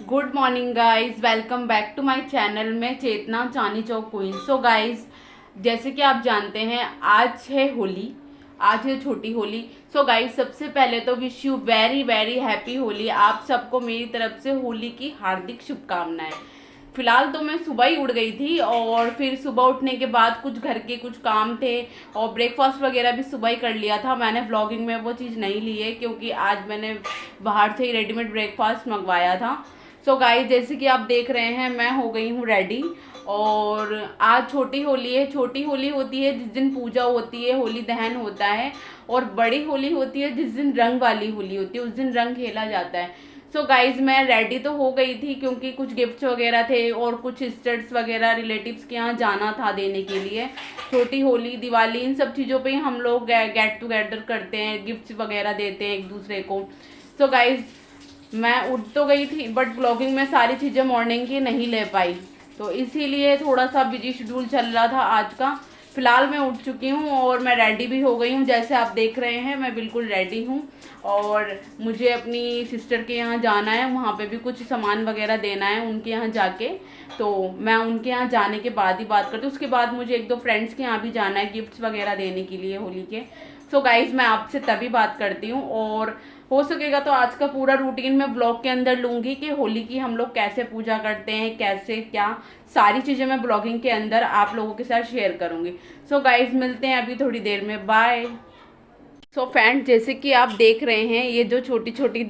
Good morning guys, welcome back to my channel में Chetna Chandni Chowk queen. So guys, जैसे कि आप जानते हैं आज है होली, आज है छोटी होली। सो गाइज, सबसे पहले तो wish you very very happy Holi. आप सबको मेरी तरफ से होली की हार्दिक शुभकामनाएं। फिलहाल तो मैं सुबह ही उठ गई थी और फिर सुबह उठने के बाद कुछ घर के कुछ काम थे और ब्रेकफास्ट वगैरह भी सुबह ही कर लिया था। मैंने व्लॉगिंग में वो चीज़ नहीं ली है क्योंकि आज मैंने बाहर से ही रेडीमेड ब्रेकफास्ट मंगवाया था। सो गाइस, जैसे कि आप देख रहे हैं मैं हो गई हूँ रेडी। और आज छोटी होली है। छोटी होली होती है जिस दिन पूजा होती है, होली दहन होता है। और बड़ी होली होती है जिस दिन रंग वाली होली होती है, उस दिन रंग खेला जाता है। सो गाइज, मैं रेडी तो हो गई थी क्योंकि कुछ गिफ्ट्स वगैरह थे और कुछ सिस्टर्स वगैरह रिलेटिव्स के यहाँ जाना था देने के लिए। छोटी होली, दिवाली, इन सब चीज़ों पे ही हम लोग गेट टुगेदर करते हैं, गिफ्ट्स वगैरह देते हैं एक दूसरे को। सो गाइज, मैं उठ तो गई थी बट ब्लॉगिंग में सारी चीज़ें मॉर्निंग की नहीं ले पाई, तो इसीलिए थोड़ा सा बिजी शेड्यूल चल रहा था आज का। फ़िलहाल मैं उठ चुकी हूँ और मैं रेडी भी हो गई हूँ। जैसे आप देख रहे हैं मैं बिल्कुल रेडी हूँ और मुझे अपनी सिस्टर के यहाँ जाना है, वहाँ पे भी कुछ सामान वगैरह देना है उनके यहाँ जाके। तो मैं उनके यहाँ जाने के बाद ही बात करती हूँ। उसके बाद मुझे एक दो फ्रेंड्स के यहाँ भी जाना है गिफ्ट्स वगैरह देने के लिए होली के। सो गाइज़, मैं आपसे तभी बात करती हूँ और हो सकेगा तो आज का पूरा रूटीन मैं ब्लॉग के अंदर लूँगी कि होली की हम लोग कैसे पूजा करते हैं, कैसे क्या सारी चीज़ें मैं ब्लॉगिंग के अंदर आप लोगों के साथ शेयर करूँगी। सो गाइज़, मिलते हैं अभी थोड़ी देर में, बाय। सो फ्रेंड, जैसे कि आप देख रहे हैं ये जो छोटी छोटी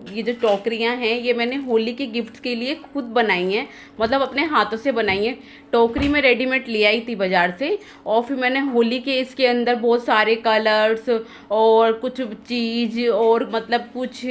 ये जो टोकरियां हैं ये मैंने होली के गिफ्ट्स के लिए खुद बनाई हैं, मतलब अपने हाथों से बनाई हैं। टोकरी में रेडीमेड ले आई थी बाज़ार से और फिर मैंने होली के इसके अंदर बहुत सारे कलर्स और कुछ चीज़ और मतलब कुछ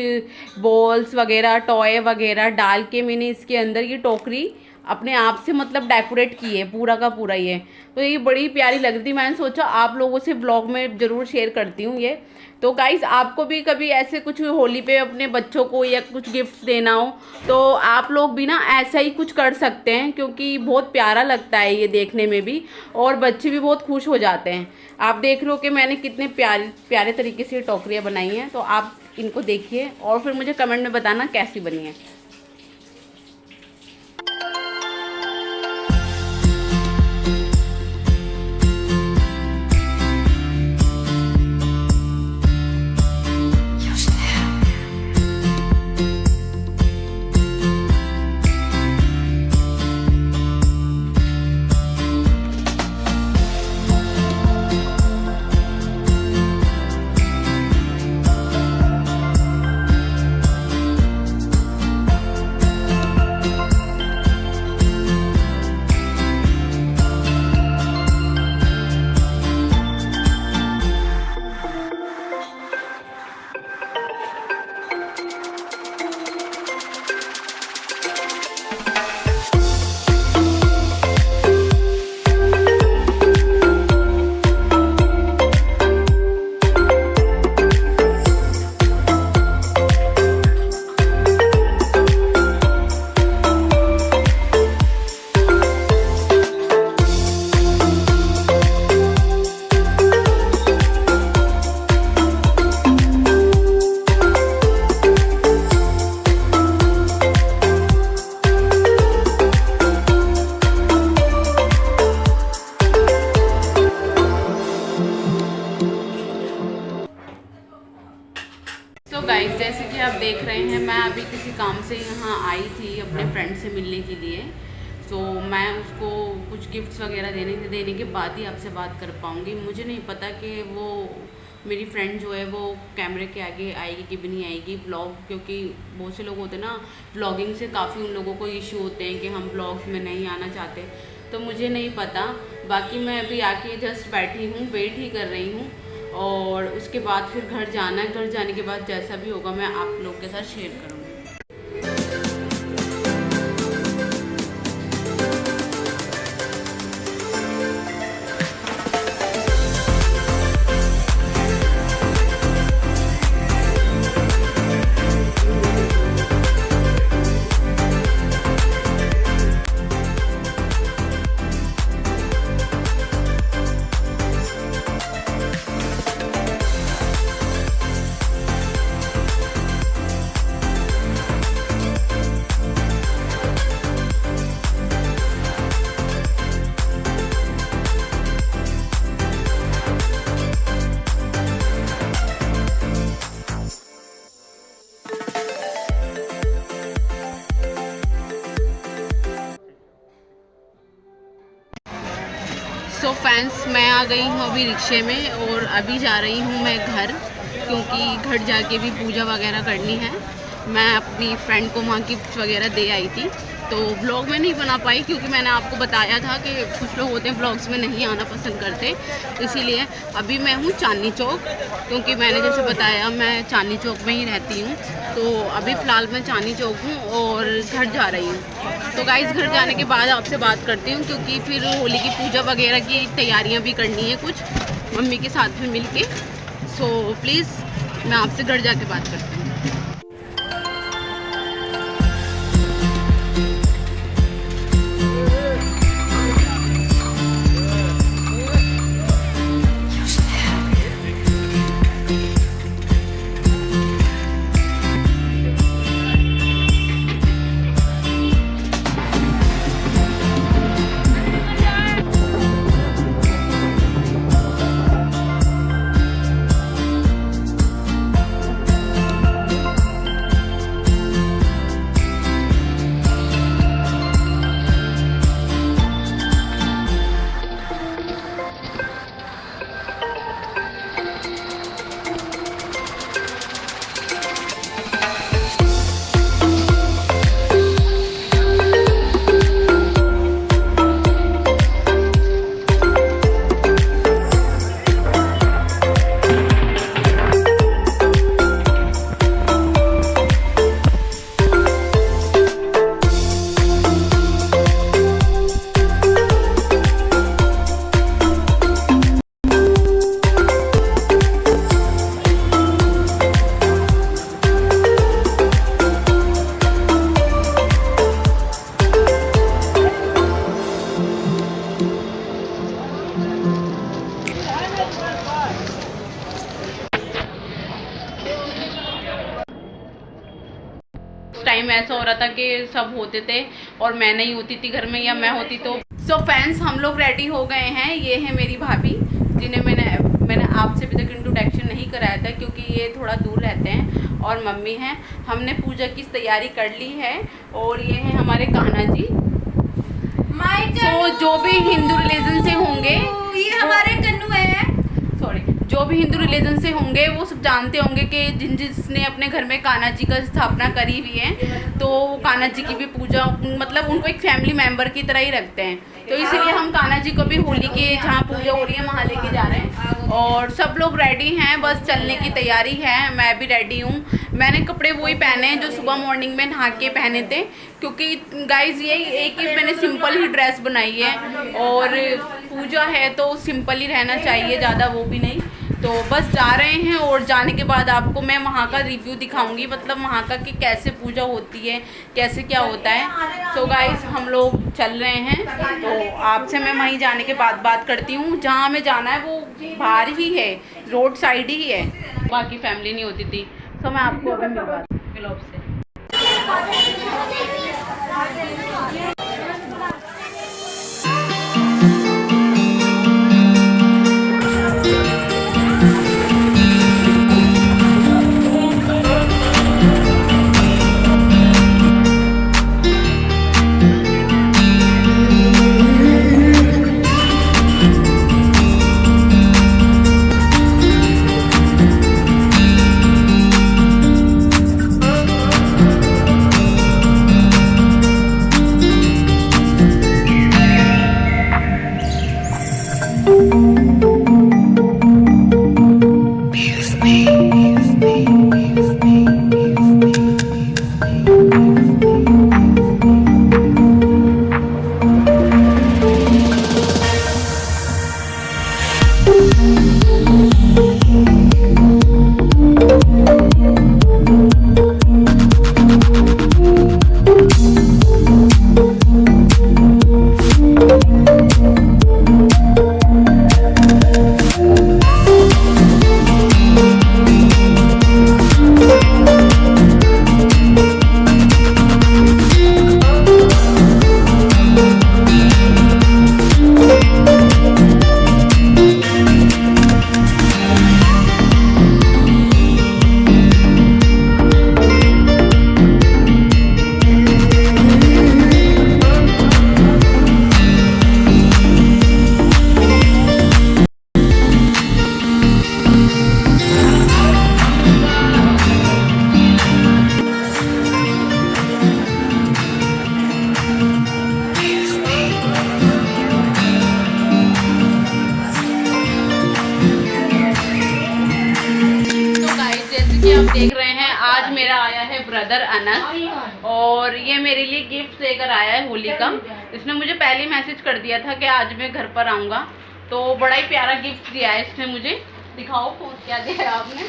बॉल्स वगैरह, टॉय वगैरह डाल के मैंने इसके अंदर ये टोकरी अपने आप से मतलब डेकोरेट की है, पूरा का पूरा ये। तो ये बड़ी प्यारी लग रही थी, मैंने सोचा आप लोगों से ब्लॉग में ज़रूर शेयर करती हूँ ये। तो गाइस, आपको भी कभी ऐसे कुछ होली पे अपने बच्चों को या कुछ गिफ्ट देना हो तो आप लोग भी ना ऐसा ही कुछ कर सकते हैं क्योंकि बहुत प्यारा लगता है ये देखने में भी और बच्चे भी बहुत खुश हो जाते हैं। आप देख रहे हो कि मैंने कितने प्यारे प्यारे तरीके से टोकरियाँ बनाई हैं, तो आप इनको देखिए और फिर मुझे कमेंट में बताना कैसी बनी है। तो गाइस, जैसे कि आप देख रहे हैं मैं अभी किसी काम से यहाँ आई थी अपने फ्रेंड से मिलने के लिए। तो मैं उसको कुछ गिफ्ट्स वगैरह देने के बाद ही आपसे बात कर पाऊँगी। मुझे नहीं पता कि वो मेरी फ्रेंड जो है वो कैमरे के आगे आएगी कि भी नहीं आएगी ब्लॉग, क्योंकि बहुत से लोग होते हैं ना ब्लॉगिंग से काफ़ी उन लोगों को इश्यू होते हैं कि हम ब्लॉग्स में नहीं आना चाहते। तो मुझे नहीं पता। बाकी मैं अभी आके जस्ट बैठी हूँ, वेट ही कर रही हूँ और उसके बाद फिर घर जाना है। घर जाने के बाद जैसा भी होगा मैं आप लोग के साथ शेयर करूँगी। सो फैंस, मैं आ गई हूँ अभी रिक्शे में और अभी जा रही हूँ मैं घर, क्योंकि घर जाके भी पूजा वगैरह करनी है। मैं अपनी फ्रेंड को वहाँ गिफ्ट वगैरह दे आई थी, तो व्लॉग में नहीं बना पाई क्योंकि मैंने आपको बताया था कि कुछ लोग होते हैं व्लॉग्स में नहीं आना पसंद करते, इसीलिए अभी मैं हूँ चांदनी चौक, क्योंकि मैंने जैसे बताया मैं चांदनी चौक में ही रहती हूँ। तो अभी फ़िलहाल मैं चांदनी चौक हूँ और घर जा रही हूँ। तो गाइस घर जाने के बाद आपसे बात करती हूँ, क्योंकि फिर होली की पूजा वगैरह की तैयारियाँ भी करनी है कुछ मम्मी के साथ में मिल के। सो प्लीज़ मैं आपसे घर जाके बात करती हूँ। टाइम ऐसा हो रहा था कि सब होते थे और मैं नहीं होती थी घर में, या मैं होती तो। सो फैंस, हम लोग रेडी हो गए हैं। ये है मेरी भाभी, जिन्हें मैंने आपसे अभी तक इंट्रोडक्शन नहीं कराया था क्योंकि ये थोड़ा दूर रहते हैं, और मम्मी हैं। हमने पूजा की तैयारी कर ली है, और ये हैं हमारे कान्हा जी। तो जो भी हिंदू रिलीजन से होंगे, ये हमारे कन्नू है, सॉरी, जो भी हिंदू रिलीजन से होंगे वो सब जानते होंगे कि जिसने अपने घर में कान्हा जी का स्थापना करी हुई है, तो कान्हा जी की भी पूजा, मतलब उनको एक फैमिली मेंबर की तरह ही रखते हैं। तो इसीलिए हम कान्हा जी को भी होली की जहाँ पूजा हो रही है वहाँ लेके जा रहे हैं, और सब लोग रेडी हैं, बस चलने की तैयारी है। मैं भी रेडी हूँ। मैंने कपड़े वही पहने हैं जो सुबह मॉर्निंग में नहा के पहने थे, क्योंकि गाइज ये एक ही मैंने सिंपल ही ड्रेस बनाई है, और पूजा है तो सिंपल ही रहना चाहिए, ज़्यादा वो भी नहीं। तो बस जा रहे हैं, और जाने के बाद आपको मैं वहाँ का रिव्यू दिखाऊंगी, मतलब वहाँ का कि कैसे पूजा होती है, कैसे क्या होता है। तो गाइस हम लोग चल रहे हैं, तो आपसे मैं वहीं जाने के बाद बात करती हूँ। जहाँ हमें जाना है वो बाहर ही है, रोड साइड ही है, बाकी फैमिली नहीं होती थी। तो मैं आपको अभी मिलवाती हूँ ब्लॉग से। मानस, और ये मेरे लिए गिफ्ट लेकर आया है होली का। इसने मुझे पहले ही मैसेज कर दिया था कि आज मैं घर पर आऊँगा, तो बड़ा ही प्यारा गिफ्ट दिया है इसने मुझे। दिखाओ फोन क्या दिया है आपने।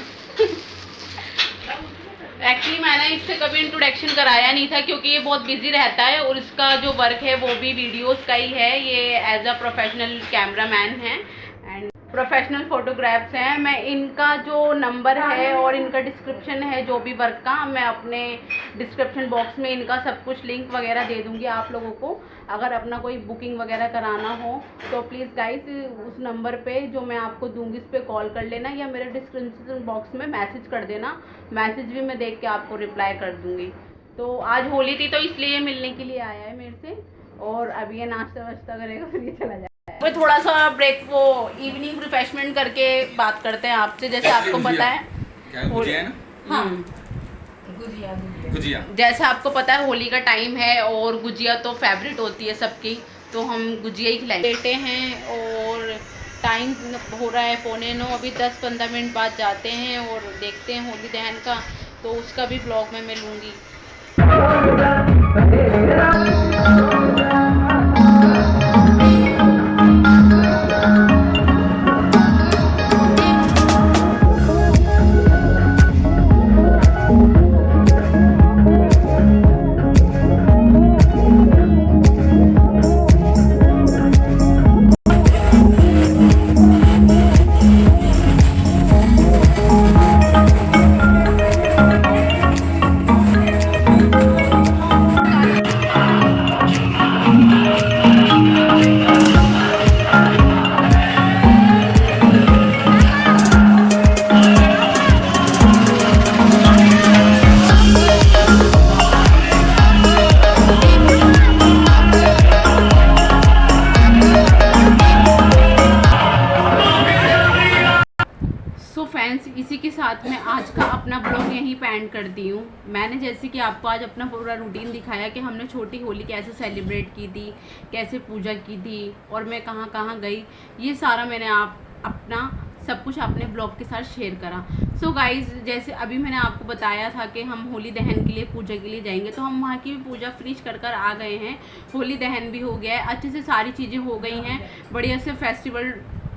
एक्चुअली मैंने इससे कभी इंट्रोडक्शन कराया नहीं था क्योंकि ये बहुत बिजी रहता है और इसका जो वर्क है वो भी वीडियोस का ही है। ये एज अ प्रोफेशनल कैमरामैन है एंड प्रोफेशनल फोटोग्राफ्स हैं। मैं इनका जो नंबर है और इनका डिस्क्रिप्शन है जो भी वर्क का, मैं अपने डिस्क्रिप्शन बॉक्स में इनका सब कुछ लिंक वगैरह दे दूंगी आप लोगों को। अगर अपना कोई बुकिंग वगैरह कराना हो तो प्लीज़ गाइस उस नंबर पे जो मैं आपको दूंगी इस पर कॉल कर लेना या मेरे डिस्क्रिप्शन बॉक्स में मैसेज कर देना। मैसेज भी मैं देख के आपको रिप्लाई कर दूंगी। तो आज होली थी तो इसलिए मिलने के लिए आया है मेरे से, और अभी ये नाश्ता वाश्ता करेगा फिर ये चला जाएगा। मैं थोड़ा सा ब्रेक वो इवनिंग रिफ्रेशमेंट करके बात करते हैं आपसे। जैसे आपको पता है गुजिया है ना? हाँ गुजिया जैसे आपको पता है होली का टाइम है और गुजिया तो फेवरेट होती है सबकी, तो हम गुजिया ही खिलाएंगे। लेटे हैं और टाइम हो रहा है 8:45, अभी 10-15 मिनट बाद जाते हैं और देखते हैं होली दहन का, तो उसका भी ब्लॉग में मैं लूँगी। इसी के साथ में आज का अपना ब्लॉग यहीं पे एंड करती हूँ। मैंने जैसे कि आपको आज अपना पूरा रूटीन दिखाया कि हमने छोटी होली कैसे सेलिब्रेट की थी, कैसे पूजा की थी और मैं कहाँ कहाँ गई, ये सारा मैंने अपना सब कुछ अपने ब्लॉग के साथ शेयर करा। सो गाइज जैसे अभी मैंने आपको बताया था कि हम होली दहन के लिए पूजा के लिए जाएंगे, तो हम वहाँ की भी पूजा फिनिश कर आ गए हैं। होली दहन भी हो गया है, अच्छे से सारी चीज़ें हो गई हैं, बढ़िया से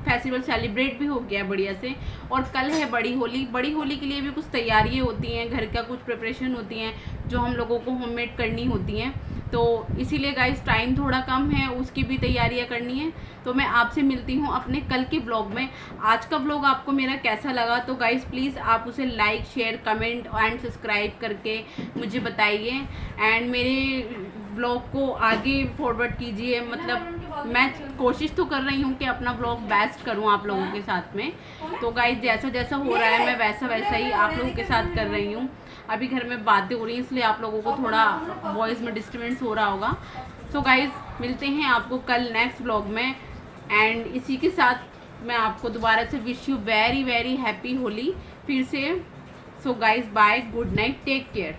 फेस्टिवल सेलिब्रेट भी हो गया बढ़िया से। और कल है बड़ी होली। बड़ी होली के लिए भी कुछ तैयारियाँ होती हैं, घर का कुछ प्रिपरेशन होती हैं जो हम लोगों को होममेड करनी होती हैं, तो इसीलिए गाइस टाइम थोड़ा कम है, उसकी भी तैयारियां करनी है। तो मैं आपसे मिलती हूँ अपने कल के ब्लॉग में। आज का ब्लॉग आपको मेरा कैसा लगा तो गाइस प्लीज़ आप उसे like share comment and subscribe करके मुझे बताइए एंड मेरे ब्लॉग को आगे फॉरवर्ड कीजिए। मतलब मैं कोशिश तो कर रही हूँ कि अपना ब्लॉग बेस्ट करूँ आप लोगों के साथ में। तो गाइस जैसा जैसा हो रहा है मैं वैसा वैसा ही आप लोगों के साथ कर रही हूँ। अभी घर में बातें हो रही हैं इसलिए आप लोगों को थोड़ा वॉइस में डिस्टर्बेंस हो रहा होगा। सो गाइस मिलते हैं आपको कल नेक्स्ट ब्लॉग में एंड इसी के साथ मैं आपको दोबारा से wish you very very happy Holi फिर से। So guys bye, good night, take care.